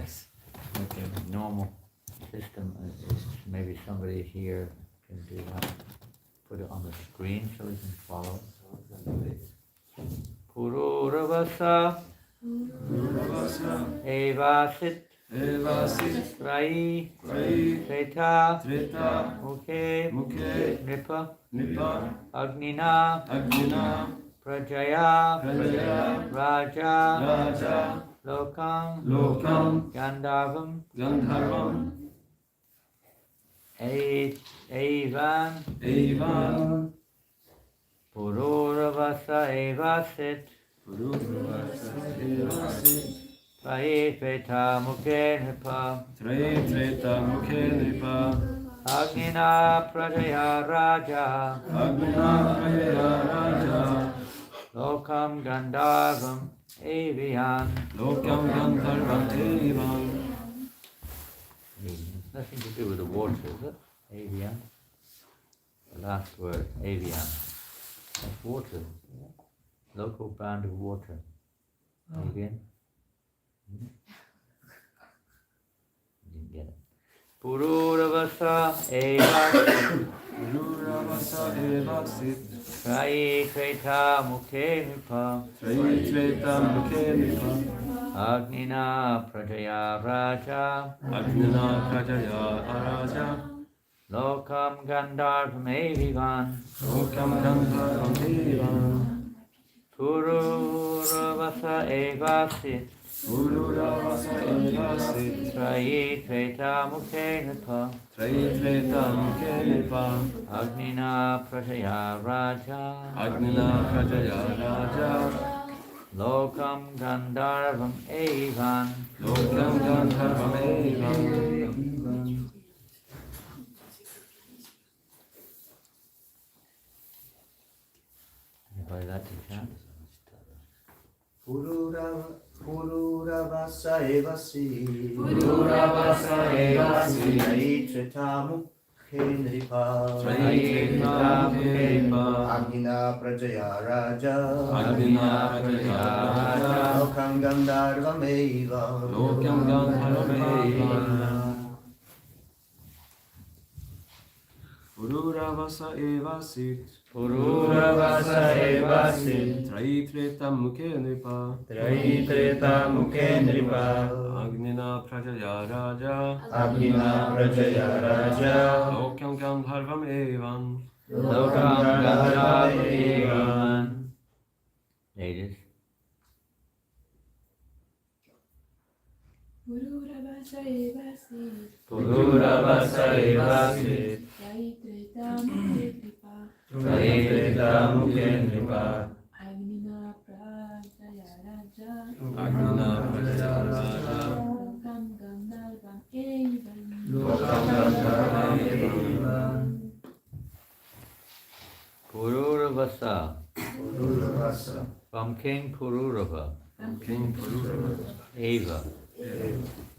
Okay. Normal system is maybe somebody here can do that. Put it on the screen so we can follow. Pururavasa Evasit Rai Treta Mukhe Nipa Agnina Prajaya Raja Lokam Gandharvam Evan Pururavasa Evasit Traye Treta Mukhe Nipa Agnina Prajaya Raja Lokam Gandharvam Avian. Nothing to do with the water, is it? Avian. The last word, avian. That's water. Local brand of water. Avian. Didn't get it. Pururavasa Evasit Traye Treta Mukhe Nipa Agnina Prajaya Raja Lokam Gandharvam Avivan Pururavasa Evasit Traye Treta Mukhe Nipa Agnina Prajaya Raja Lokam Gandharvam Avivan. Anybody like to chant? Pururavasa Evasi Treta Mukhe Nipa Agnina Prajaya Raja Lokam Gandharvam Eva Pururavasa Evasit Traye Treta Mukhe Nipa Agnina Prajaya Raja Lokam Gandharvam Evan. Ladies. Pururavasa Evasit Traye Treta Mukhe Nipa Agnina Prajaya Raja Lokam Gandharvam Evan. Pururavasa. From King Pururava. Eva.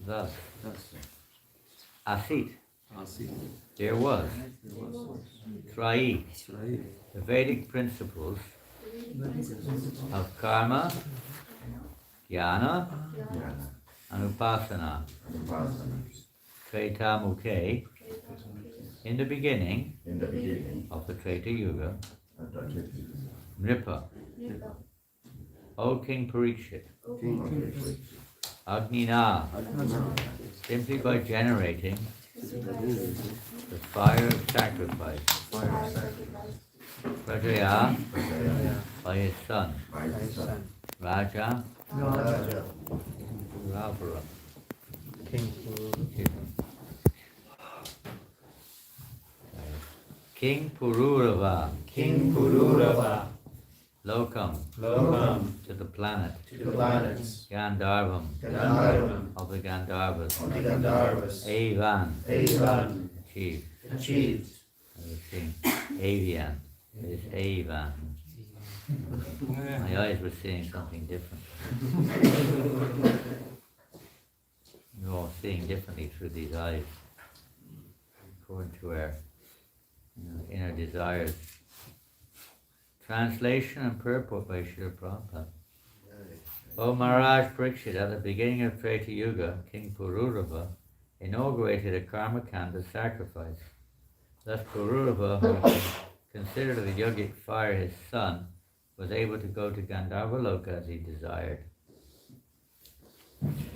Thus. Asit. There was. Trayi. The Vedic principles of karma, jnana, and upasana. Treta Mukhe. In the beginning of the Treta Yuga. Nripa. O King Parikshit. Agnina. Simply by generating the fire of sacrifice. Prajaya. By his son. Raja. Ravara. King Pururava. Lokam. To the planet. Gandharvam. Of the Gandharvas. Avan. Achieved. Avian. It is Avan. My eyes were seeing something different. We're all seeing differently through these eyes, according to our inner desires. Translation and purport by Srila Prabhupada. O Maharaj Pariksit, at the beginning of Treta Yuga, King Pururava inaugurated a Karmakanda sacrifice. Thus Pururava, who considered the yogic fire his son, was able to go to Gandharvaloka as he desired.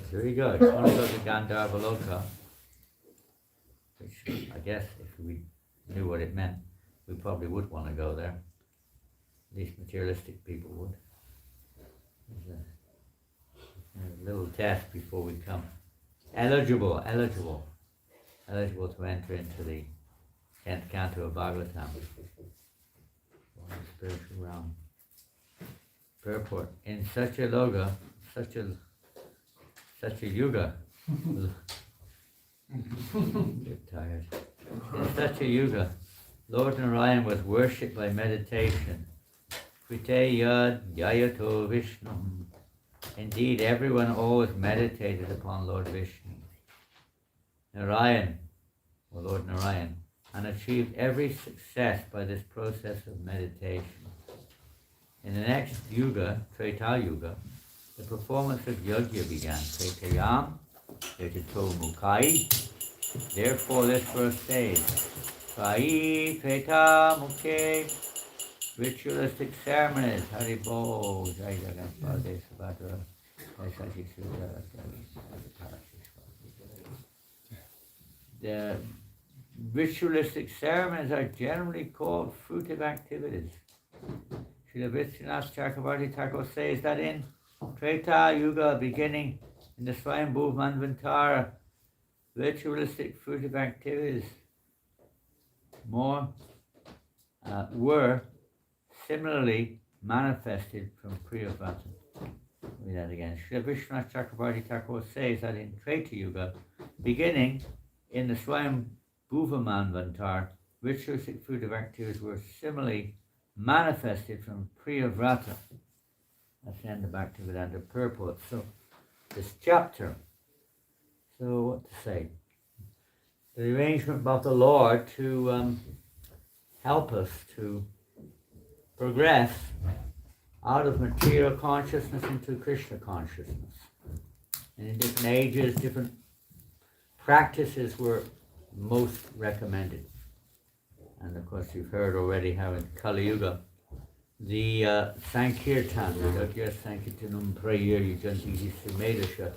Here we go. If you want to go to Gandharvaloka, which I guess if we knew what it meant, we probably would want to go there. At least materialistic people would. There's a little test before we come. Eligible to enter into the 10th canto of Bhagavatam. Spiritual realm. Purport. In such a loga, such a yuga. Get tired. In such a yuga, Lord Narayan was worshipped by meditation. Krite yad yayato Vishnu. Indeed, everyone always meditated upon Lord Vishnu. Narayan, or Lord Narayan, and achieved every success by this process of meditation. In the next yuga, Treta Yuga, the performance of yajna began. Tretayam, Tretato Mukai. Therefore, this verse says, Trai Treta Mukhe, ritualistic ceremonies, Haribol, Jai Jagat Parisisvara Mandir. The ritualistic ceremonies are generally called fruitive activities. Srila Vishwanath Chakravarti Thakur says that in Treta Yuga, beginning in the Swayambhu Manvantara, ritualistic fruitive activities were similarly manifested from Priyavrata. Read that again. Srila Vishwanath Chakravarti Thakur says that in Treta Yuga, beginning in the Swayambhu Manvantara, ritualistic fruitive activities were similarly manifested from Priyavrata. That's the end of Bhaktivedanta purport. So, this chapter. So, what to say? The arrangement of the Lord to help us to progress out of material consciousness into Krishna consciousness. And in different ages, different practices were most recommended. And of course, you've heard already how in Kali Yuga, the Sankirtan, Yajna Sankirtanum Prayer Yujanti Sumedasha,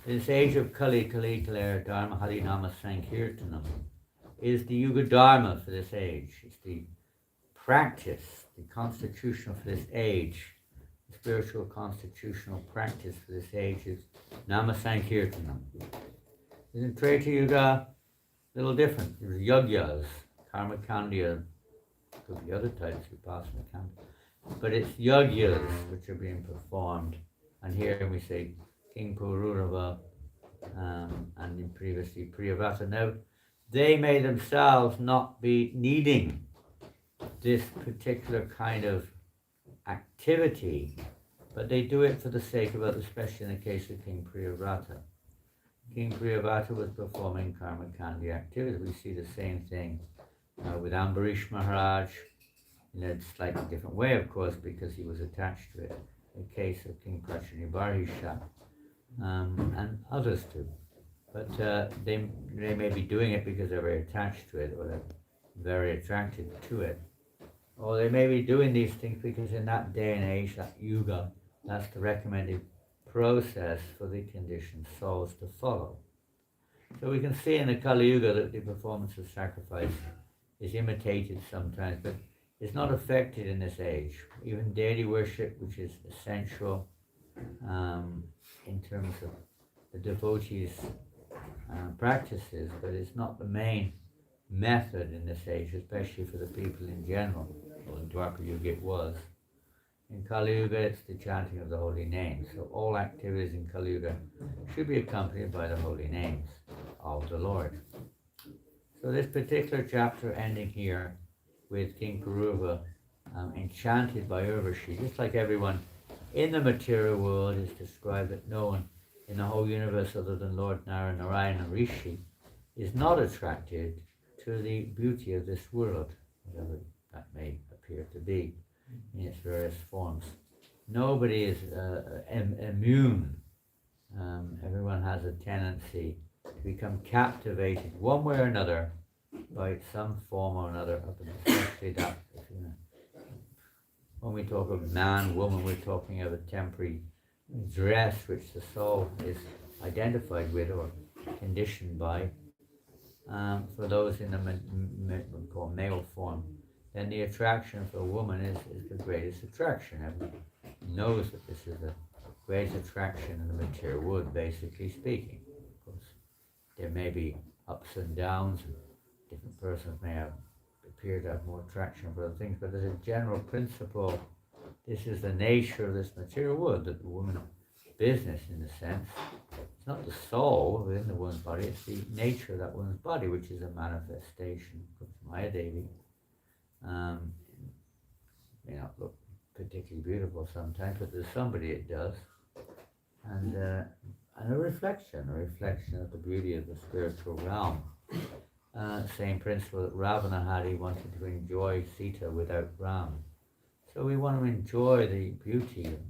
this age of Kali Kaler Dharma Harinama Sankirtanam, is the Yuga Dharma for this age. It's the practice, the constitutional for this age, the spiritual constitutional practice for this age is Nama Sankirtanam. In Treta Yuga, a little different. There's yajnas, karma kandya, could be other types of upasana kandya, but it's yajnas which are being performed. And here we say King Pururava and in previously Priyavrata. Now, they may themselves not be needing this particular kind of activity, but they do it for the sake of others, especially in the case of King Priyavrata. King Priyavrata was performing karma kandi activities. We see the same thing with Ambarish Maharaj, in a slightly different way, of course, because he was attached to it. The case of King Prachanibarhisha and others too. But they may be doing it because they're very attached to it or they're very attracted to it. Or they may be doing these things because in that day and age, that yuga, that's the recommended process for the conditioned souls to follow. So we can see in the Kali Yuga that the performance of sacrifice is imitated sometimes, but it's not affected in this age. Even deity worship, which is essential in terms of the devotees' practices, but it's not the main method in this age, especially for the people in general. Well, in Dwapara Yuga it was. In Kali Yuga it's the chanting of the holy names. So all activities in Kali Yuga should be accompanied by the holy names of the Lord. So this particular chapter ending here with King Pururava enchanted by Urvashi, just like everyone in the material world is described that no one in the whole universe other than Lord Narayan and Rishi is not attracted to the beauty of this world, whatever that may appear to be in its various forms. nobody is immune. Everyone has a tendency to become captivated one way or another by some form or another of them, especially that, you know. When we talk of man, woman, we're talking of a temporary dress which the soul is identified with or conditioned by. For those in the we call male form, then the attraction for a woman is the greatest attraction. Everyone knows that this is the greatest attraction in the material world, basically speaking. Of course, there may be ups and downs, and different persons may appear to have more attraction for other things, but as a general principle, this is the nature of this material world, that the woman business, in a sense, it's not the soul within the woman's body, it's the nature of that woman's body, which is a manifestation of Maya Devi. May not look particularly beautiful sometimes, but there's somebody it does. And a reflection of the beauty of the spiritual realm. Same principle that Ravana had. He wanted to enjoy Sita without Ram. So we want to enjoy the beauty of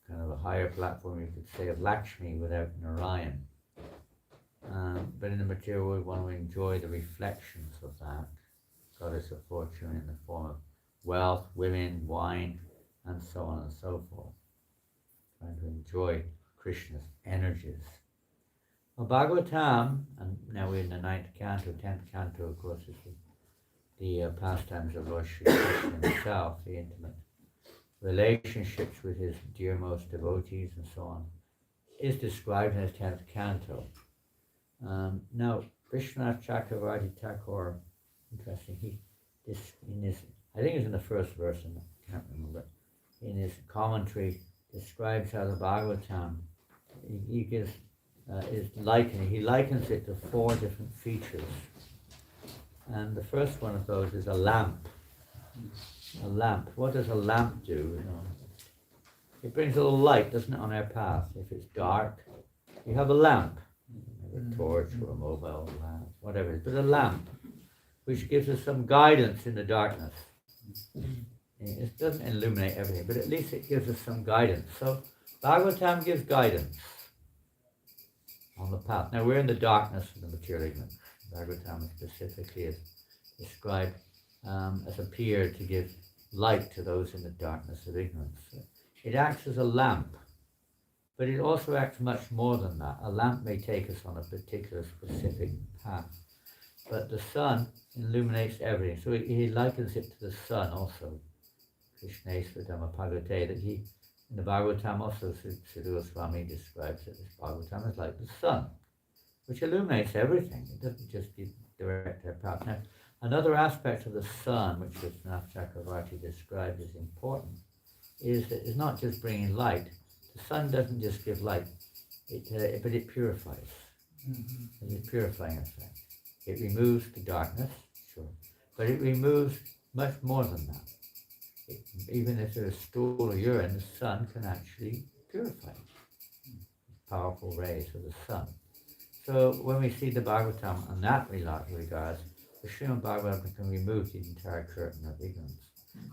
kind of a higher platform, you could say, of Lakshmi without Narayan. But in the material world, we want to enjoy the reflections of that goddess of fortune in the form of wealth, women, wine, and so on and so forth. Trying to enjoy Krishna's energies. Well, Bhagavatam, and now we're in the 9th canto, 10th canto, of course, is the pastimes of Lord Sri Krishna himself, the intimate relationships with his dearmost devotees and so on, is described in his 10th canto. Now, Vishwanath Chakravarti Thakur, interesting, I think it's in the first verse, and I can't remember, in his commentary, describes how the Bhagavatam, he gives, he likens it to 4 different features. And the first one of those is a lamp. A lamp. What does a lamp do? You know, it brings a little light, doesn't it, on our path. If it's dark, you have a lamp, a torch or a mobile lamp, whatever it is, but a lamp, which gives us some guidance in the darkness. It doesn't illuminate everything, but at least it gives us some guidance. So Bhagavatam gives guidance on the path. Now we're in the darkness of the material ignorance. Bhagavatam specifically is described as appeared to give light to those in the darkness of ignorance. It acts as a lamp, but it also acts much more than that. A lamp may take us on a particular specific path, but the sun illuminates everything. So he likens it to the sun also. Krishneshwar Dhammapagate, that he, in the Bhagavatam also, Siddha Goswami describes that this Bhagavatam is like the sun, which illuminates everything. It doesn't just direct our path. Now, another aspect of the sun, which Vishwanath Chakravarti describes as important, is that it's not just bringing light. The sun doesn't just give light, but it purifies. Mm-hmm. It's a purifying effect. It removes the darkness, sure, but it removes much more than that. Even if there's stool or urine, the sun can actually purify it. Powerful rays of the sun. So when we see the Bhagavatam in that regards, the Srimad Bhagavatam can remove the entire curtain of ignorance,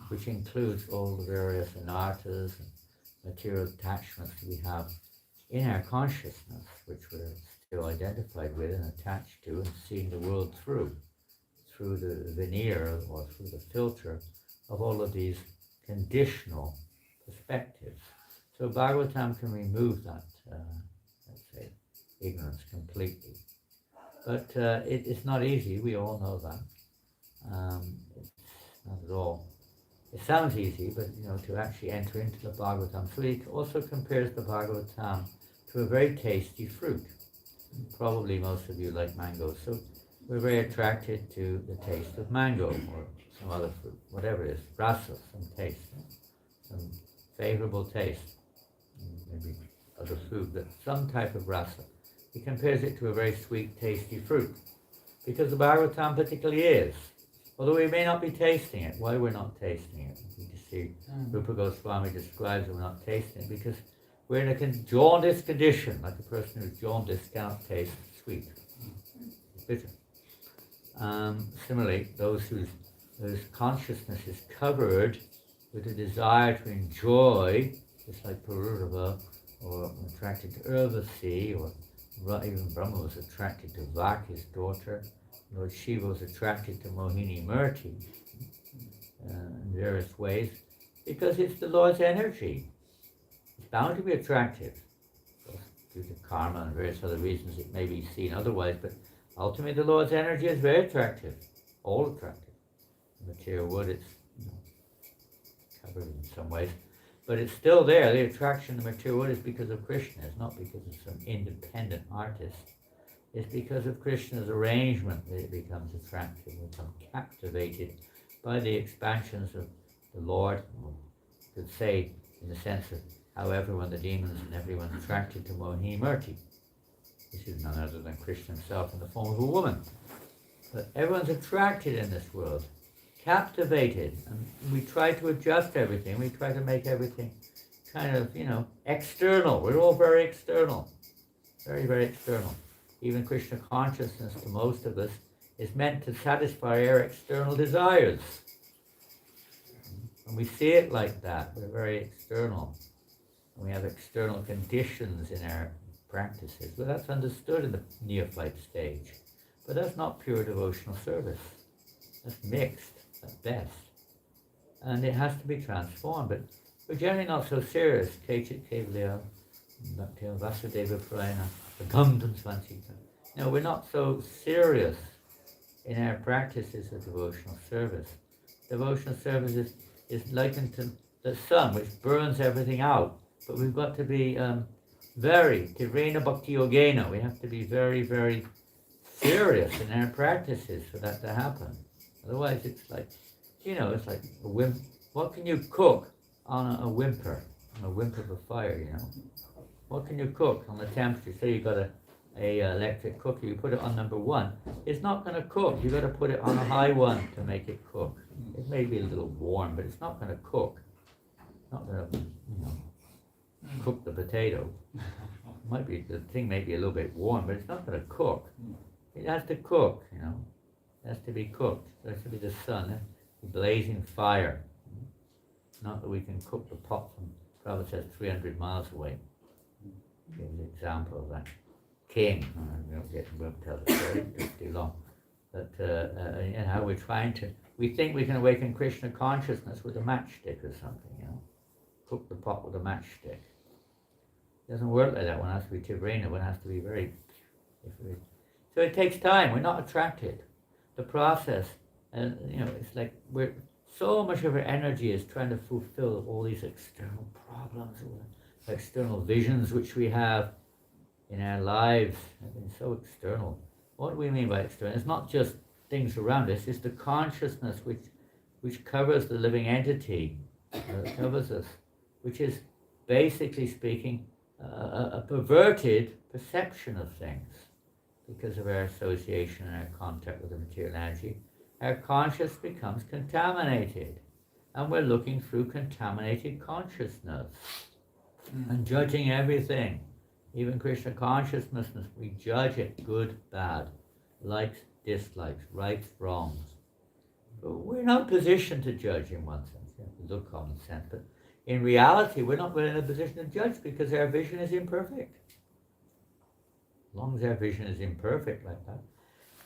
which includes all the various anarthas and material attachments that we have in our consciousness, which we're still identified with and attached to, and seeing the world through the veneer or through the filter of all of these conditional perspectives. So Bhagavatam can remove that, let's say, ignorance completely. But it's not easy, we all know that. It's not at all. It sounds easy, but to actually enter into the Bhagavatam. So he also compares the Bhagavatam to a very tasty fruit. Probably most of you like mangoes, so we're very attracted to the taste of mango or some other fruit, whatever it is, rasa, some taste, some favorable taste, maybe other food, but some type of rasa. He compares it to a very sweet, tasty fruit, because the Bhagavatam particularly is. Although we may not be tasting it. Why we're not tasting it? You can see Rupa Goswami describes that we're not tasting it because we're in a jaundiced condition, like a person who's jaundiced cannot taste sweet. It's bitter. Similarly, those whose consciousness is covered with a desire to enjoy, just like Pururava, or attracted to Urvasi, or even Brahma was attracted to Vak, his daughter. Lord Shiva was attracted to Mohini Murti in various ways, because it's the Lord's energy. It's bound to be attractive. Due to karma and various other reasons it may be seen otherwise, but ultimately the Lord's energy is very attractive, all attractive. The material wood, it's covered in some ways, but it's still there. The attraction of the material wood is because of Krishna. It's not because of some independent artist. It's because of Krishna's arrangement that it becomes attractive. We become captivated by the expansions of the Lord. You could say, in the sense of how everyone, the demons and everyone, attracted to Mohini Murti. This is none other than Krishna himself in the form of a woman. But everyone's attracted in this world, captivated, and we try to adjust everything. We try to make everything kind of, external. We're all very external, very, very external. Even Krishna consciousness, to most of us, is meant to satisfy our external desires. And we see it like that. We're very external. We have external conditions in our practices, but that's understood in the neophyte stage. But that's not pure devotional service. That's mixed at best. And it has to be transformed, but we're generally not so serious. Kechit Kevalya, Bhakti Vasudeva Prayana, Agandam Svansita. No, we're not so serious in our practices of devotional service. Devotional service is likened to the sun, which burns everything out. But we've got to be very, Tivrena Bhakti Yogena, we have to be very, very serious in our practices for that to happen. Otherwise it's like, it's like a whimper. What can you cook on a whimper of a fire, What can you cook on the temperature? Say you've got a electric cooker, you put it on number 1. It's not going to cook. You've got to put it on a high one to make it cook. It may be a little warm, but it's not going to cook. It's not going to, cook the potato. The thing may be a little bit warm, but it's not going to cook. It has to cook, It has to be cooked. There has to be the sun, the blazing fire. Not that we can cook the pot from, Prabhupada says, 300 miles away. Give an example of that. King, we won't tell the story, it's too long. But we think we can awaken Krishna consciousness with a matchstick or something, Cook the pot with a matchstick. It doesn't work like that. One has to be Tivrena, one has to be very... So it takes time. We're not attracted. The process, it's like so much of our energy is trying to fulfill all these external problems, external visions which we have in our lives. Have been so external. What do we mean by external? It's not just things around us. It's the consciousness which covers the living entity, covers us, which is, basically speaking, a perverted perception of things. Because of our association and our contact with the material energy, our consciousness becomes contaminated. And we're looking through contaminated consciousness and judging everything. Even Krishna consciousness, we judge it, good, bad, likes, dislikes, rights, wrongs. But we're not in a position to judge in one sense. You have to look common sense, but in reality, we're not really in a position to judge because our vision is imperfect. As long as our vision is imperfect like that,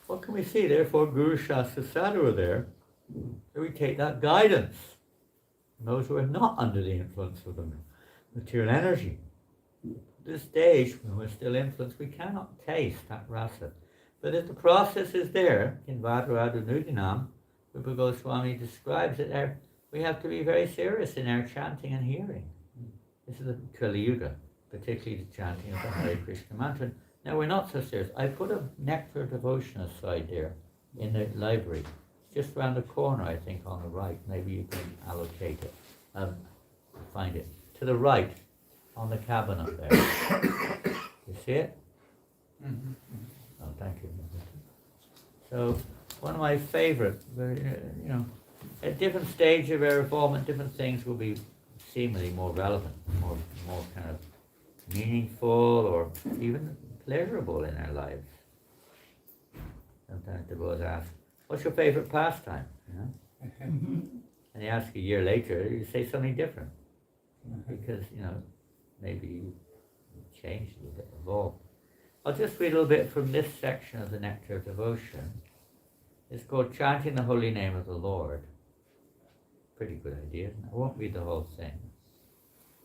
what can we see? Therefore, Guru Shastra Sadhu are there. So we take that guidance. And those who are not under the influence of the material energy. At this stage, when we're still influenced, we cannot taste that rasa. But if the process is there, in Vadradu Nudinam, Rupa Goswami describes that we have to be very serious in our chanting and hearing. This is the Kali Yuga, particularly the chanting of the Hare Krishna mantra. Now we're not so serious. I put a nectar devotion aside there in the library. It's just around the corner, I think, on the right. Maybe you can allocate it, find it. To the right, on the cabinet there. You see it? Mm-hmm. Oh, thank you. So, one of my favorite, at different stages of our involvement, different things will be seemingly more relevant, more kind of meaningful or even pleasurable in our lives. Sometimes the boys ask, what's your favorite pastime? And and you ask a year later, you say something different. Because, maybe you changed a little bit, evolved. I'll just read a little bit from this section of the Nectar of Devotion. It's called Chanting the Holy Name of the Lord. Pretty good idea, isn't it? I won't read the whole thing.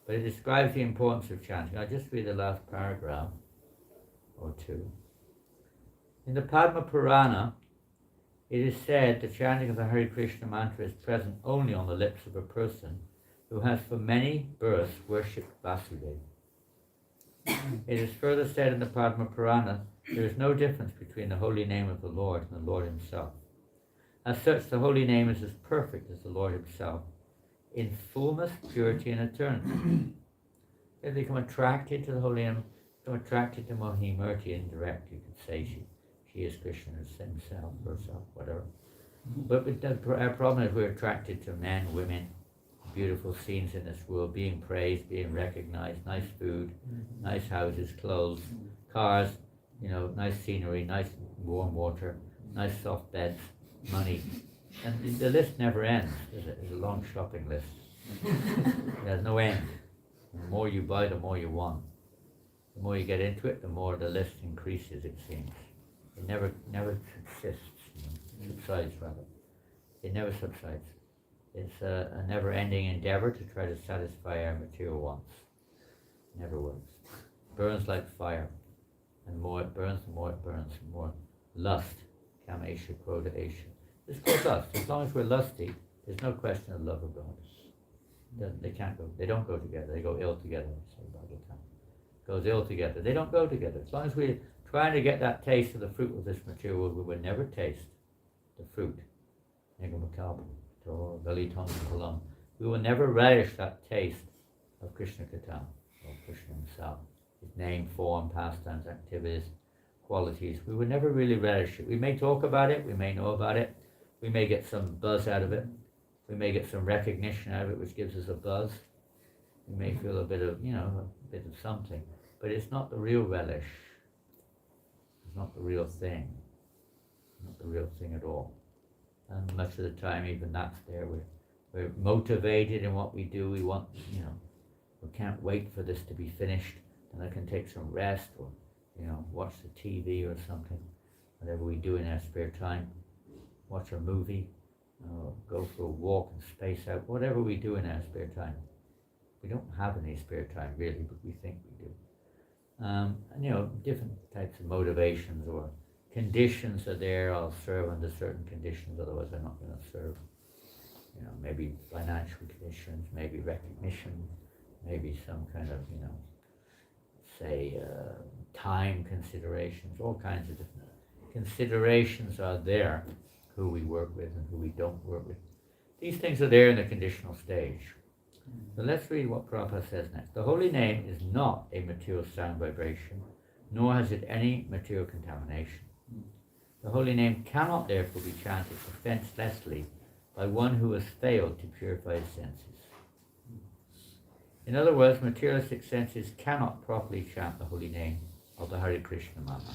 But it describes the importance of chanting. I'll just read the last paragraph or two. In the Padma Purana, it is said the chanting of the Hare Krishna mantra is present only on the lips of a person who has for many births worshipped Vasudeva. It is further said in the Padma Purana, there is no difference between the holy name of the Lord and the Lord himself. As such, the holy name is as perfect as the Lord himself, in fullness, purity, and eternity. They become attracted to the holy name, become attracted to Mohini Murti indirect, you could say she is Krishna himself, herself, whatever. But our problem is we're attracted to men, women, beautiful scenes in this world, being praised, being recognized, nice food, nice houses, clothes, cars, nice scenery, nice warm water, nice soft beds, money. And the list never ends, is it? It's a long shopping list. There's no end. The more you buy, the more you want. The more you get into it, the more the list increases, it seems. It never subsides rather. It never subsides. It's a never-ending endeavor to try to satisfy our material wants. Never works. Burns like fire. And the more it burns, the more it burns. The more lust. Kamesha, Krodha, Esha. This goes lust. As long as we're lusty, there's no question of love of God. They can't go. They don't go together. They go ill together. Goes ill together. They don't go together. As long as we're trying to get that taste of the fruit of this material world, we will never taste the fruit. We will never relish that taste of Krishna Kata, or Krishna himself, his name, form, pastimes, activities, qualities. We will never really relish it. We may talk about it, we may know about it, we may get some buzz out of it, we may get some recognition out of it, which gives us a buzz. We may feel a bit of, a bit of something, but it's not the real relish. It's not the real thing. Not the real thing at all. And much of the time, even that's there. We're motivated in what we do. We want, we can't wait for this to be finished, and I can take some rest, or, watch the TV or something. Whatever we do in our spare time, watch a movie, go for a walk and space out. Whatever we do in our spare time. We don't have any spare time really, but we think we do. And different types of motivations or conditions are there. I'll serve under certain conditions, otherwise I'm not going to serve. Maybe financial conditions, maybe recognition, maybe some kind of, time considerations, all kinds of different considerations are there, who we work with and who we don't work with. These things are there in the conditional stage. So let's read what Prabhupada says next. The holy name is not a material sound vibration, nor has it any material contamination. The holy name cannot therefore be chanted offenselessly by one who has failed to purify his senses. In other words, materialistic senses cannot properly chant the holy name of the Hare Krishna mantra.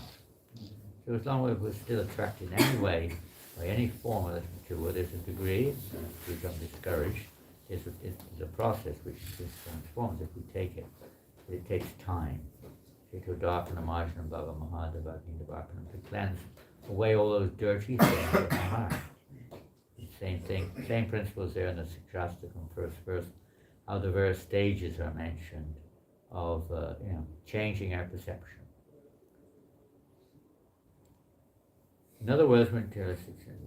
So as long as we're still attracted in any way by any form of this material, where there's a degree, we become discouraged. It's a process which transforms if we take it. But it takes time. To cleanse away all those dirty things in the heart. Same thing, same principles there in the Shastakam first verse, how the various stages are mentioned of changing our perception. In other words, materialistic sense.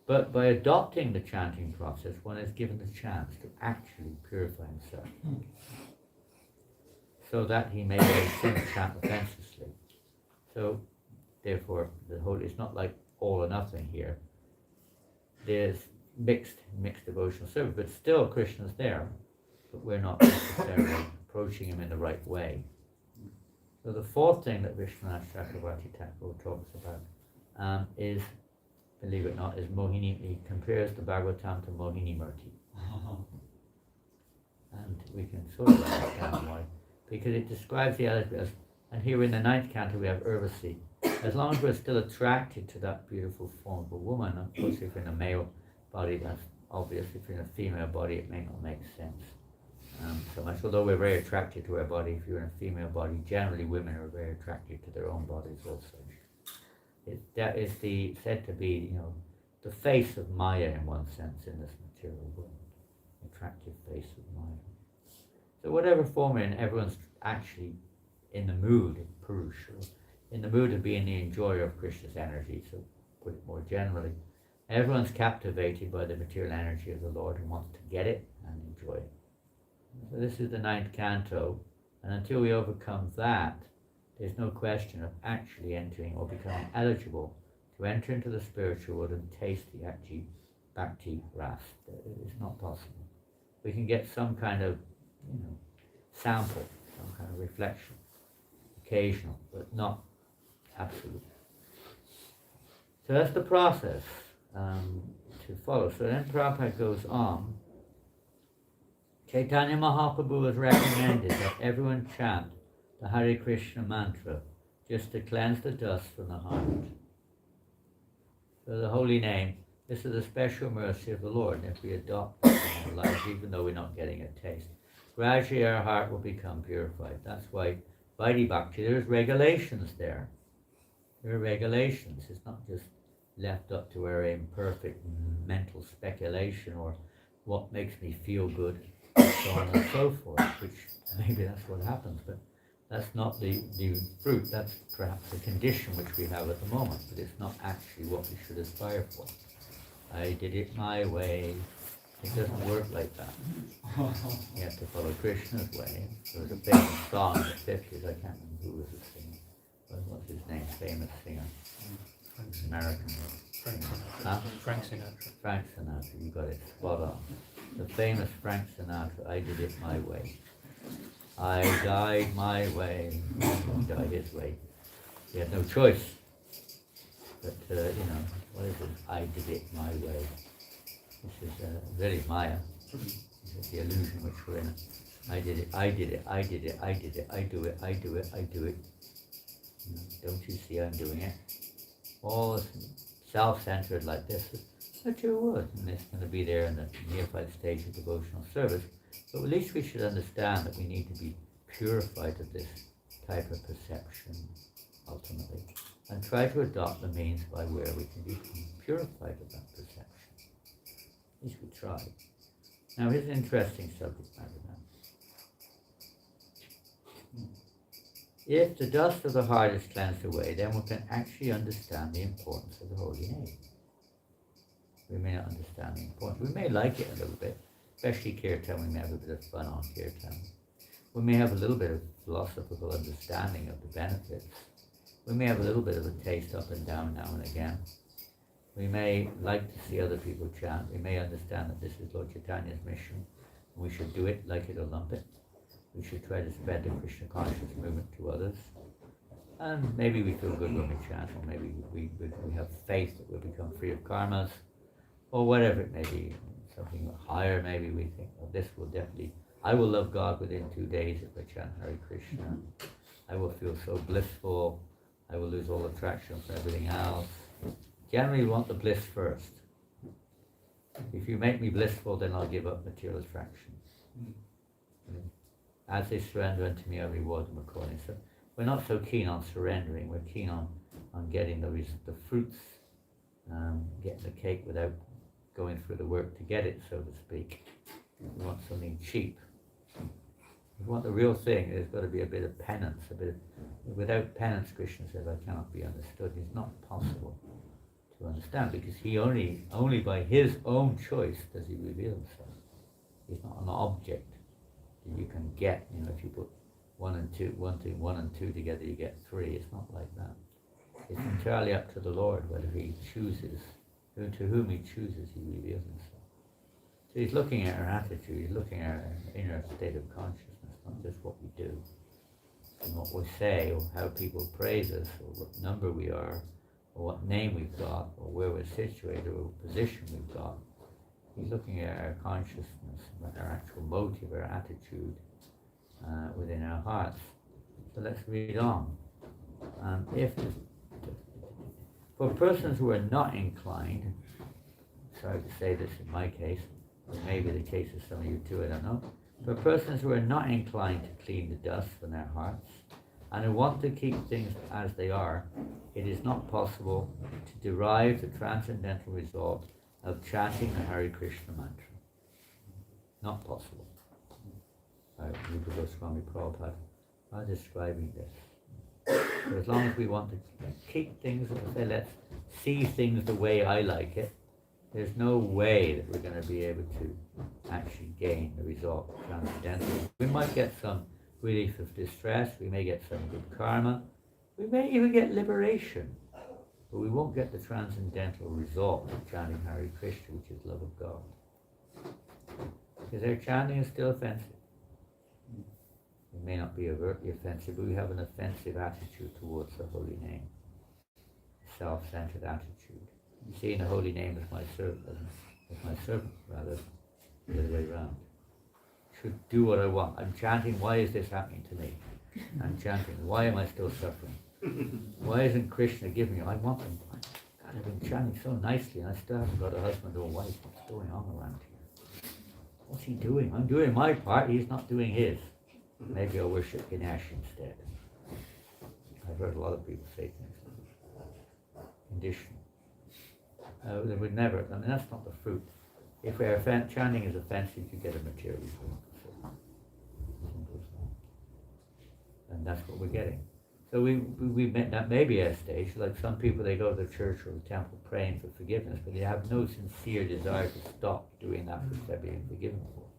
But by adopting the chanting process, one is given the chance to actually purify himself, so that he may sin and chant offenselessly. So, therefore, it's not like all or nothing here. There's mixed devotional service, but still Krishna's there, but we're not necessarily approaching him in the right way. So the fourth thing that Vishwanath Chakravarti Thakur talks about is, believe it or not, is Mohini. He compares the Bhagavatam to Mohini Murti. And we can sort of understand why. Because it describes the other as, and here in the 9th canto we have Urvasi. As long as we're still attracted to that beautiful form of a woman, of course if in a male body that's obvious. If you're in a female body, it may not make sense so much. Although we're very attracted to our body, if you're in a female body, generally women are very attracted to their own bodies also. That is said to be, the face of Maya in one sense in this material world. Attractive face of Maya. So whatever form we're in, everyone's actually in the mood, Purush, or in the mood of being the enjoyer of Krishna's energy. So put it more generally, everyone's captivated by the material energy of the Lord and wants to get it and enjoy it. So this is the 9th canto, and until we overcome that, there's no question of actually entering or becoming eligible to enter into the spiritual world and taste the bhakti ras. It's not possible. We can get some kind of, sample, some kind of reflection, occasional, but not absolute. So that's the process to follow. So then Prabhupada goes on. Chaitanya Mahaprabhu has recommended that everyone chant the Hare Krishna mantra just to cleanse the dust from the heart. So the holy name, this is a special mercy of the Lord, and if we adopt it in our lives, even though we're not getting a taste, gradually our heart will become purified. That's why Vaidhi Bhakti, there's regulations there. There are regulations. It's not just left up to our imperfect mental speculation or what makes me feel good, and so on and so forth, which maybe that's what happens, but that's not the fruit. That's perhaps the condition which we have at the moment, but it's not actually what we should aspire for. I did it my way. It doesn't work like that. You have to follow Krishna's way. There was a famous song in the 50s, I can't remember who was the singer. What's his name? Famous singer. American. Frank Sinatra. Huh? Frank Sinatra. Frank Sinatra, you got it spot on. The famous Frank Sinatra, I did it my way. I died my way, he died his way. He had no choice. But, what is it? I did it my way. This is really Maya. This is the illusion which we're in. I did it, I did it, I did it, I did it, I do it, I do it, I do it. Don't you see I'm doing it? All self-centered like this. But you would, and it's going to be there in the neophyte stage of devotional service. But at least we should understand that we need to be purified of this type of perception, ultimately, and try to adopt the means by where we can become purified of that perception. At least we try. Now, here's an interesting subject matter now. If the dust of the heart is cleansed away, then we can actually understand the importance of the holy name. We may not understand the importance. We may like it a little bit, especially kirtan. We may have a bit of fun on kirtan. We may have a little bit of philosophical understanding of the benefits. We may have a little bit of a taste up and down now and again. We may like to see other people chant. We may understand that this is Lord Chaitanya's mission, and we should do it, like it or lump it. We should try to spread the Krishna consciousness movement to others. And maybe we feel good when we chant, or maybe we have faith that we'll become free of karmas, or whatever it may be. Something higher, maybe we think, well, this will definitely, I will love God within 2 days if I chant Hare Krishna. I will feel so blissful. I will lose all attraction for everything else. Generally, we want the bliss first. If you make me blissful, then I'll give up material attraction. As they surrender unto me, I reward them accordingly. So we're not so keen on surrendering. We're keen on getting the fruits, getting the cake without going through the work to get it, so to speak. We want something cheap. If we want the real thing, there's got to be a bit of penance. Without penance, Krishna says, I cannot be understood. It's not possible to understand, because he only by his own choice does he reveal himself. He's not an object that you can get. If you put 1 and 2 together, you get 3. It's not like that. It's entirely up to the Lord whether he chooses. To whom he chooses, he reveals himself. So he's looking at our attitude, he's looking at our inner state of consciousness, not just what we do, and what we say, or how people praise us, or what number we are, or what name we've got, or where we're situated, or what position we've got. He's looking at our consciousness, our actual motive, our attitude within our hearts. So let's read on. For persons who are not inclined, sorry to say this in my case, it may be the case of some of you too, I don't know, but persons who are not inclined to clean the dust from their hearts and who want to keep things as they are, it is not possible to derive the transcendental result of chanting the Hare Krishna mantra. Not possible. Rupa Goswami Prabhupada are describing this. So as long as we want to keep things, say, let's see things the way I like it, there's no way that we're going to be able to actually gain the result transcendentally. We might get some relief of distress, we may get some good karma, we may even get liberation, but we won't get the transcendental result of chanting Hare Krishna, which is love of God. Because their chanting is still offensive. It may not be overtly offensive, but we have an offensive attitude towards the holy name. Self-centered attitude. You see in the holy name as my servant, rather, the other way around. Should do what I want. I'm chanting, why is this happening to me? I'm chanting, why am I still suffering? Why isn't Krishna giving me? I want them. God, I've been chanting so nicely and I still haven't got a husband or wife. What's going on around here? What's he doing? I'm doing my part, he's not doing his. Maybe I'll worship Ganesh instead. I've heard a lot of people say things like that. Condition. They would never, I mean that's not the fruit. If chanting is offensive, you get a material result. And that's what we're getting. So we met that maybe at a stage, like some people, they go to the church or the temple praying for forgiveness, but they have no sincere desire to stop doing that which they're being forgiven for.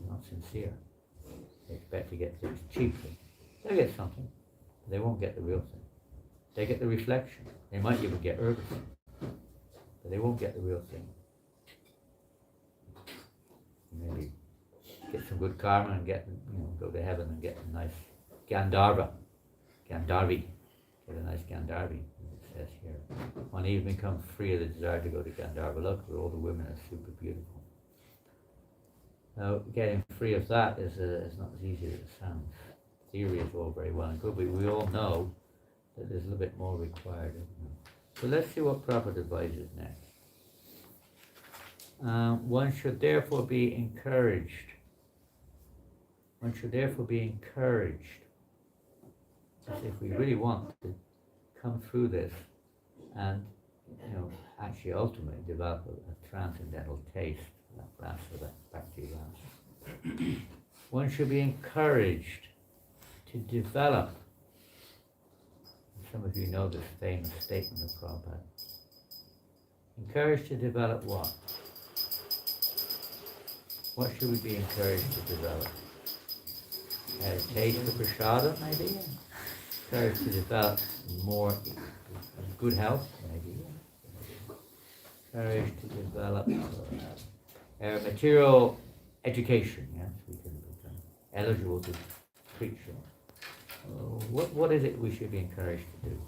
Not sincere. They expect to get things cheaply. They'll get something, but they won't get the real thing. They get the reflection. They might even get everything, but they won't get the real thing. Maybe get some good karma and get, go to heaven and get a nice Gandharvi. Get a nice Gandharvi, it says here. One even become free of the desire to go to Gandharva. Look, where all the women are super beautiful. Now, getting free of that is not as easy as it sounds. Theory is all very well and good, but we all know that there's a little bit more required. So let's see what Prabhupada advises next. One should therefore be encouraged. One should therefore be encouraged, as if we really want to come through this and, actually ultimately develop a transcendental taste for that rasa, that bhakti rasa. One should be encouraged to develop. Some of you know this famous statement of Prabhupada. Encouraged to develop what? What should we be encouraged to develop? Taste for prasada, maybe? Encouraged to develop more good health, maybe? Encouraged to develop material education, yes? We can become eligible to preach. What is it we should be encouraged to do?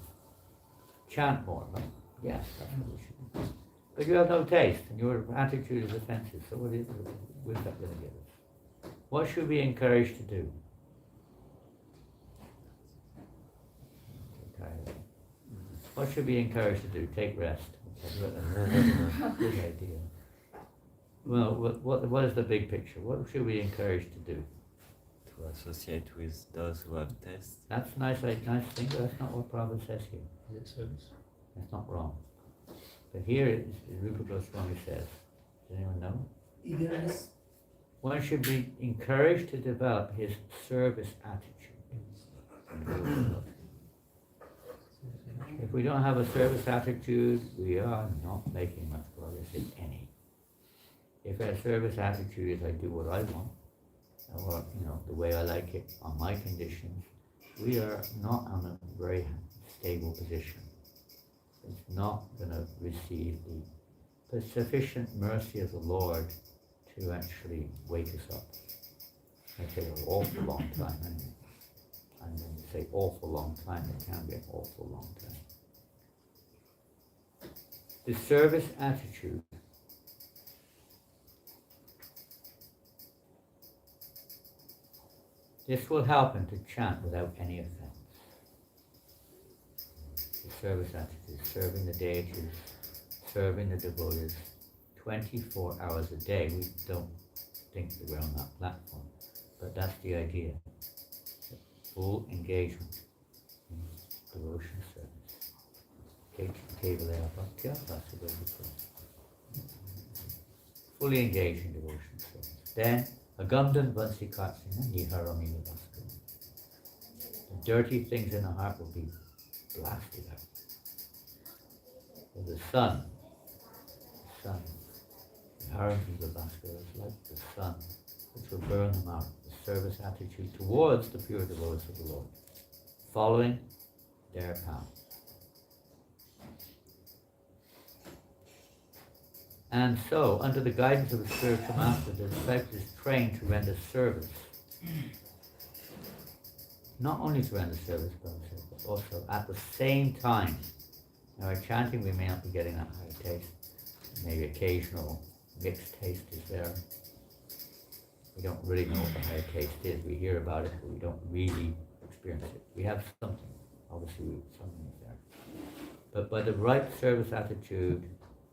Chant more, right? Yes, that's what we should do. But you have no taste, and your attitude is offensive, so what is that going to give us? What should we be encouraged to do? What should we be encouraged to do? Take rest. Good idea. Well, what is the big picture? What should we be encouraged to do? To associate with those who have tests. That's nice thing, but that's not what Prabhupada says here. Is it service? That's not wrong. But here, Rupa Goswami says, does anyone know? Eagerness. One should be encouraged to develop his service attitude. If we don't have a service attitude, we are not making much progress, if any. If our service attitude is I do what I want, or the way I like it, on my conditions, we are not on a very stable position. It's not going to receive the sufficient mercy of the Lord to actually wake us up. I say an awful long time, anyway. And when you say awful long time, it can be an awful long time. The service attitude this will help him to chant without any offense. The service attitude, serving the deities, serving the devotees 24 hours a day. We don't think that we're on that platform, but that's the idea. Full engagement in devotion service. Fully engaged in devotion service. Then, Agamdan Vansikatsin Niharami Vastu. The dirty things in the heart will be blasted out. So the sun, Niharami Vastu is like the sun, which will burn them out. The service attitude towards the pure devotees of the Lord, following their path. And so, under the guidance of a spiritual master, the disciple is trained to render service. Not only to render service, but also at the same time. Now, our chanting, we may not be getting that high taste. Maybe occasional mixed taste is there. We don't really know what the high taste is. We hear about it, but we don't really experience it. We have something. Obviously, something is there. But by the right service attitude,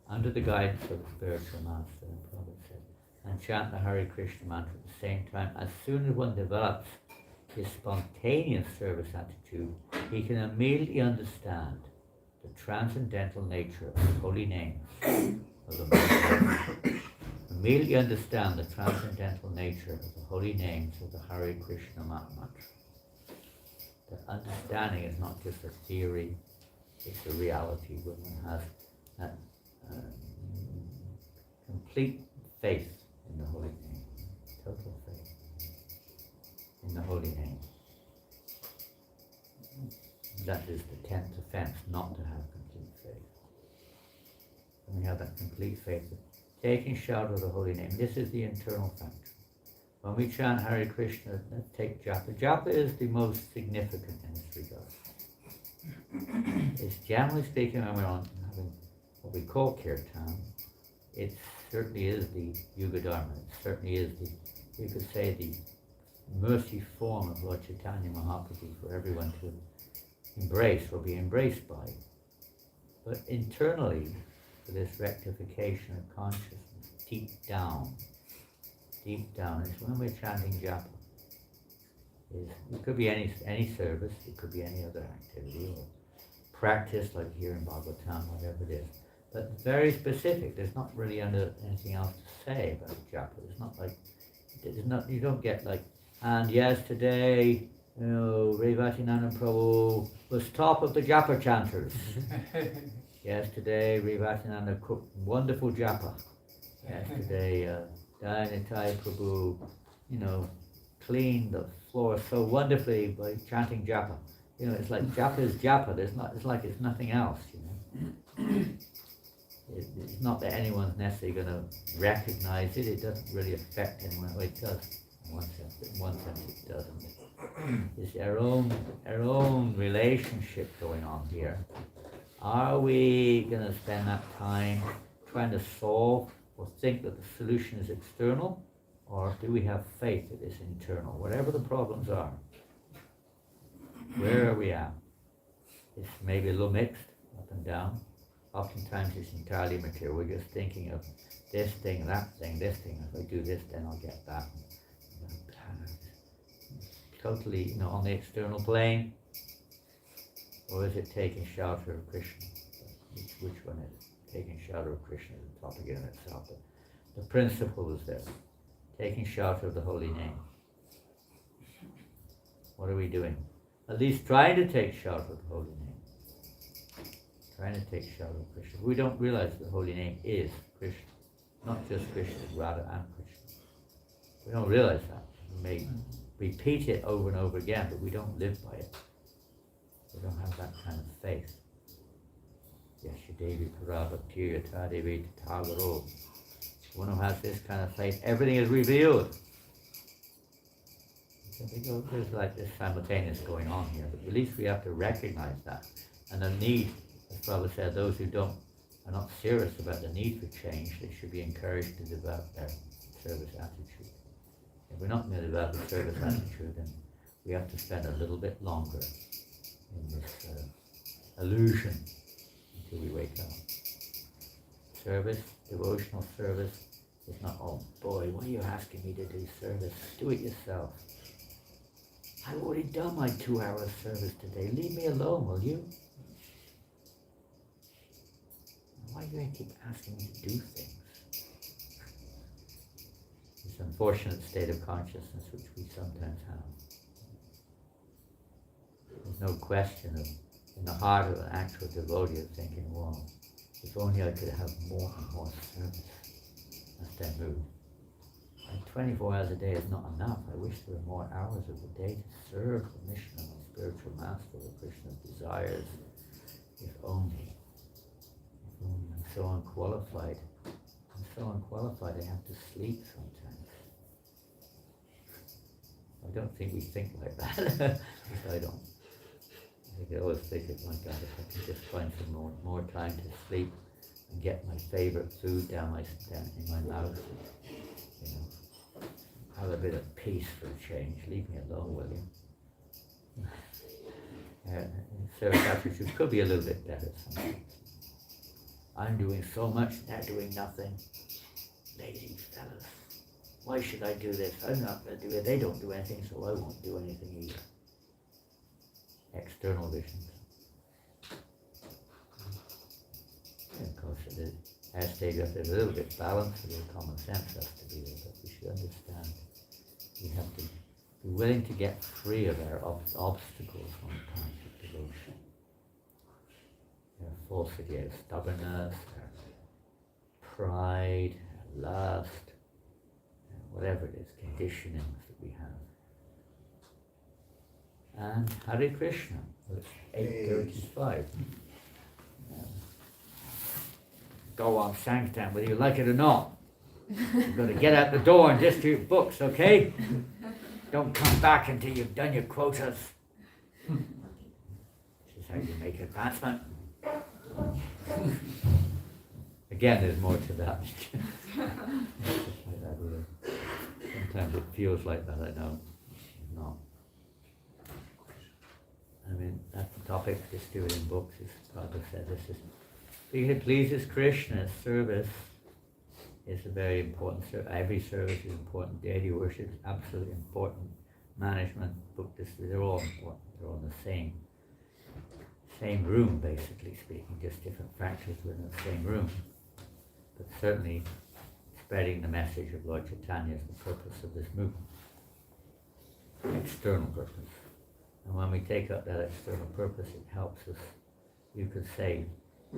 under the guidance of the spiritual master, Prabhupada said, and chant the Hare Krishna mantra at the same time, as soon as one develops his spontaneous service attitude, he can immediately understand the transcendental nature of the holy names of the Maharaj. Immediately understand the transcendental nature of the holy names of the Hare Krishna mantra. The understanding is not just a theory, it's a reality when one has that complete faith in the holy name, total faith in the holy name. That is the 10th offense, not to have complete faith. When we have that complete faith, taking shelter of the holy name, this is the internal factor. When we chant Hare Krishna, let's take japa. Japa is the most significant in this regard. It's generally speaking, when we're having what we call kirtan, it certainly is the Yuga Dharma. It certainly is the, you could say, the mercy form of Lord Chaitanya Mahaprabhu for everyone to embrace or be embraced by. But internally, for this rectification of consciousness, deep down, is when we're chanting japa. It could be any service, it could be any other activity or practice like here in Bhagavatam, whatever it is. But very specific. There's not really anything else to say about japa. It's not like, you don't get like, and yes, today, Revatinanda Prabhu was top of the japa chanters. Yes, today, Revatinanda cooked wonderful japa. Yesterday, Dayanitai Prabhu, cleaned the floor so wonderfully by chanting japa. It's like japa is japa. It's like it's nothing else, It's not that anyone's necessarily going to recognize it. It doesn't really affect anyone. Well, it does in one sense, but in one sense it doesn't. It's our own relationship going on here. Are we going to spend that time trying to solve or think that the solution is external, or do we have faith that it's internal? Whatever the problems are, where are we at? It's maybe a little mixed, up and down. Oftentimes it's entirely material. We're just thinking of this thing, that thing, this thing. If I do this, then I'll get that. Totally, on the external plane. Or is it taking shelter of Krishna? Which one is it? Taking shelter of Krishna is a topic in itself. But the principle is there. Taking shelter of the holy name. What are we doing? At least trying to take shelter of the holy name. Trying to take shelter of Krishna. We don't realize the holy name is Krishna. Not just Krishna, it's Radha and Krishna. We don't realize that. We may repeat it over and over again, but we don't live by it. We don't have that kind of faith. Yashadevi Parabhakti Yatadevi Tatagaro. One who has this kind of faith, everything is revealed. So there's like this simultaneous going on here, but at least we have to recognize that. And the need, as Prabhupada said, those who are not serious about the need for change, they should be encouraged to develop their service attitude. If we're not going to develop a service attitude, then we have to spend a little bit longer in this illusion until we wake up. service, devotional service, is not, oh boy, why are you asking me to do service? Do it yourself. I've already done my 2 hours service today. Leave me alone, will you? Why do you keep asking me to do things? This unfortunate state of consciousness which we sometimes have. There's no question of, in the heart of an actual devotee, of thinking, well, if only I could have more and more service. That's their mood. And 24 hours a day is not enough. I wish there were more hours of the day to serve the mission of my spiritual master, the Krishna's desires. If only. I'm so unqualified. I have to sleep sometimes. I don't think we think like that. At least I don't. I always think it like that. If I could just find some more time to sleep and get my favorite food down in my mouth, you know, have a bit of peace for a change. Leave me alone, will you? Service attitude could be a little bit better sometimes. I'm doing so much, they're doing nothing. Lazy fellas. Why should I do this? I'm not going to do it. They don't do anything, so I won't do anything either. External visions. And of course, our stage has to be a little bit balanced, a little common sense has to be there, but we should understand we have to be willing to get free of our obstacles on the path of devotion. Our falsity, our stubbornness, our pride, our lust, whatever it is, conditionings that we have. And Hare Krishna. It's 8:35. Go on Sanktam, whether you like it or not. You've got to get out the door and distribute books, okay? Don't come back until you've done your quotas. This is how you make advancement. Again, there's more to that. Sometimes it feels like that, I know. It's not. I mean, that's the topic, distributing books, as Prabhupada said. This is, if it pleases Krishna, service is a very important service. Every service is important. Deity worship is absolutely important. Management, book distribution, they're all important. They're all in the same room, basically speaking, just different factors within the same room. But certainly, spreading the message of Lord Chaitanya is the purpose of this movement. External purpose. And when we take up that external purpose, it helps us, you could say,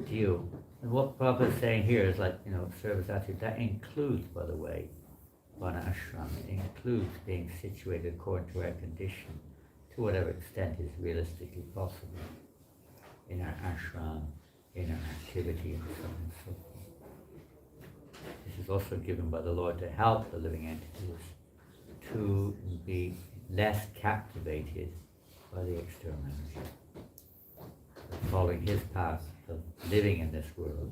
deal. And what Prabhupada is saying here is like, service attitude. That includes, by the way, Varnashram. It includes being situated according to our condition, to whatever extent is realistically possible, in our ashram, in our activity, and so on and so forth. This is also given by the Lord to help the living entities to be less captivated by the external energy. Following his path of living in this world.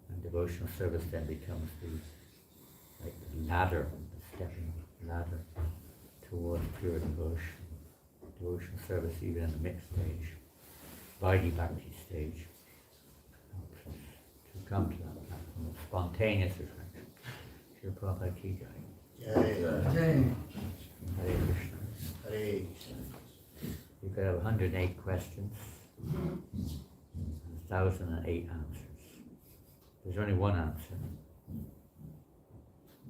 And devotional service then becomes the ladder, the stepping ladder towards pure devotion. Devotional service even in the mixed stage, Vaidhi Bhakti stage, helps us to come to that platform of spontaneous reflection. Srila Prabhupada ki jai. Jai. Hare Krishna. Hare Krishna. You could have 108 questions, 1,008 answers. There's only one answer.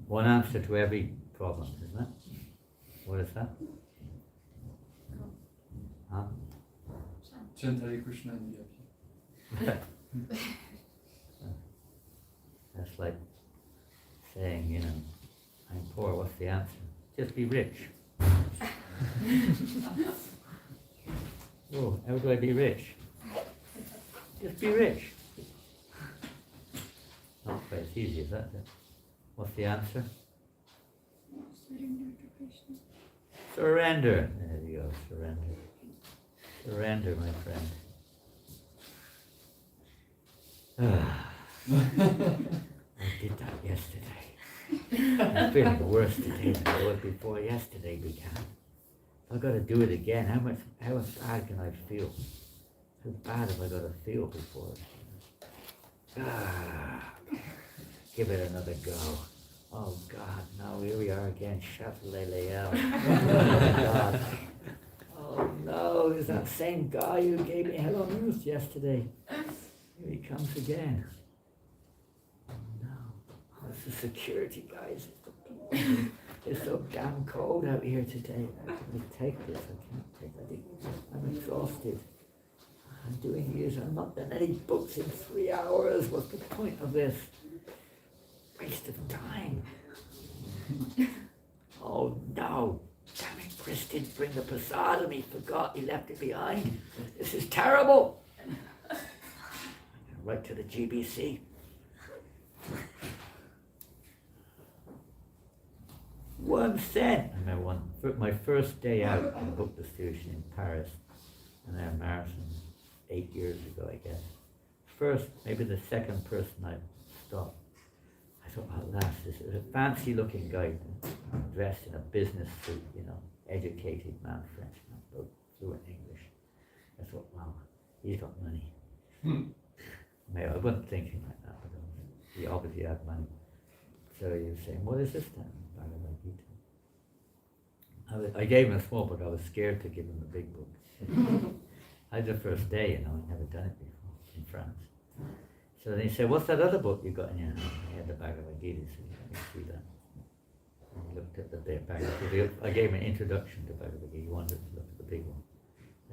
One answer to every problem, isn't it? What is that? Huh? Chant Hare Krishna and be happy. That's like saying, I'm poor, what's the answer? Just be rich. Oh, how do I be rich? Just be rich. Not quite as easy as that. What's the answer? Surrender to Krishna. Surrender. There you go, surrender. Surrender, my friend. I did that yesterday. I'm feeling worse today than I was before yesterday began. I've got to do it again. How bad can I feel? How bad have I got to feel before? Give it another go. Oh God, now here we are again, Chatelet. God. Oh no, it's that same guy who gave me hell on earth yesterday. Here he comes again. Oh no, oh, it's the security guys. It's so damn cold out here today. I can't take this, I can't take it. I'm exhausted. I'm doing this, I'm not done any books in 3 hours. What's the point of this? Waste of time. Oh no! Damn it, Chris didn't bring the prasadam. He forgot, he left it behind. This is terrible. Right to the GBC. 1 cent. I remember my first day out in book distribution in Paris, and then marathon 8 years ago, I guess. First, maybe the second person I stopped. I thought, at last, this is a fancy-looking guy dressed in a business suit, you know, educated man, Frenchman, but fluent English. I thought, wow, he's got money. Maybe I wasn't thinking like that, but he obviously had money. So he was saying, what is this then? Bhagavad Gita. I gave him a small book. I was scared to give him a big book. I had the first day, you know, I'd never done it before in France. So then he said, what's that other book you got in your hand? I had the Bhagavad Gita, so let me see that. And he looked at the Bhagavad Gita. I gave him an introduction to Bhagavad Gita. He wanted to look at the big one.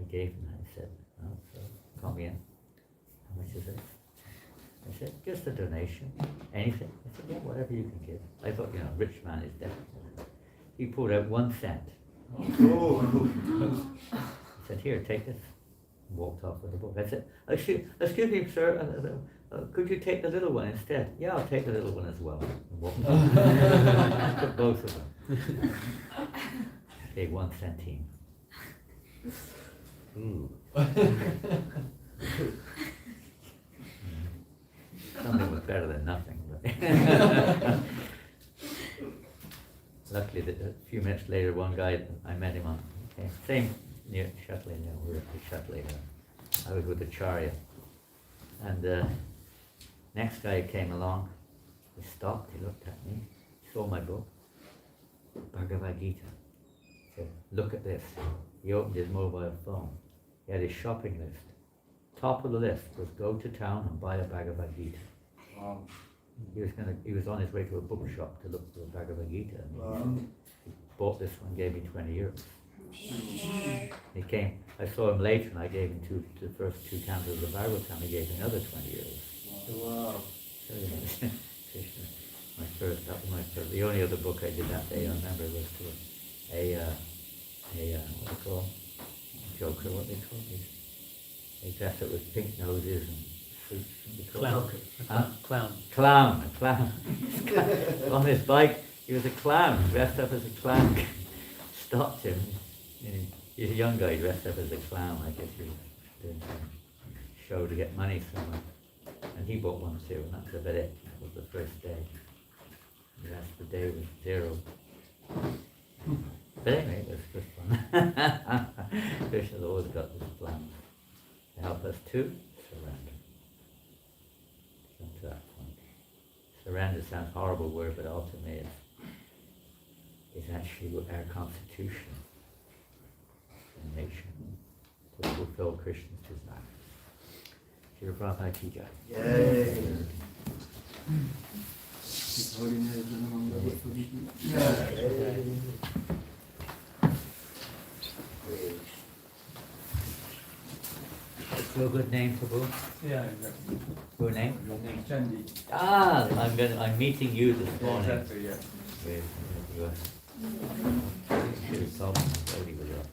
I gave him that. I said, oh, so come in. How much is it? I said, just a donation. Anything? I said, yeah, whatever you can give. I thought, you know, rich man is definitely. He pulled out 1 cent. Oh. He said, here, take this. And walked off with the book. I said, excuse me, sir, could you take the little one instead? Yeah, I'll take the little one as well. And walked off. Took both of them. Gave 1 centime. Ooh. Something was better than nothing. But luckily, a few minutes later, one guy, I met him on, same near Chatelet, we were at the Chatelet. I was with the Charya. And next guy came along, he stopped, he looked at me, saw my book, Bhagavad Gita. He said, look at this. He opened his mobile phone. He had his shopping list. Top of the list was go to town and buy a Bhagavad Gita. Wow. He was on his way to a bookshop to look for a Bhagavad Gita. And he bought this one, gave me 20 euros. He came, I saw him later and I gave him the first 2 cantos of the Bhagavatam. He gave me another 20 euros. Wow. So, yeah, that was my first. The only other book I did that day, I remember, was to what they call Joker, what they call these. They dress up with pink noses and suits. Clown. Clown. A clown. On his bike, he was a clown, dressed up as a clown. Stopped him. He's a young guy dressed up as a clown. I guess he was doing some show to get money somewhere. And he bought one too, and that was about it. That was the first day. The rest of the day was 0. But anyway, it was good fun. Krishna's always got this plan to help us to surrender. Come to that point. Surrender sounds a horrible word, but ultimately it's actually our constitution and nation to fulfill Krishna's desire. Shri Prabhupada ki jai. Yay. Your good name, Prabhu? Yeah, exactly. Your name? Your name, Chandy. Ah, I'm meeting you this morning. Exactly, yeah. With you. Should have told me. I thought he was up.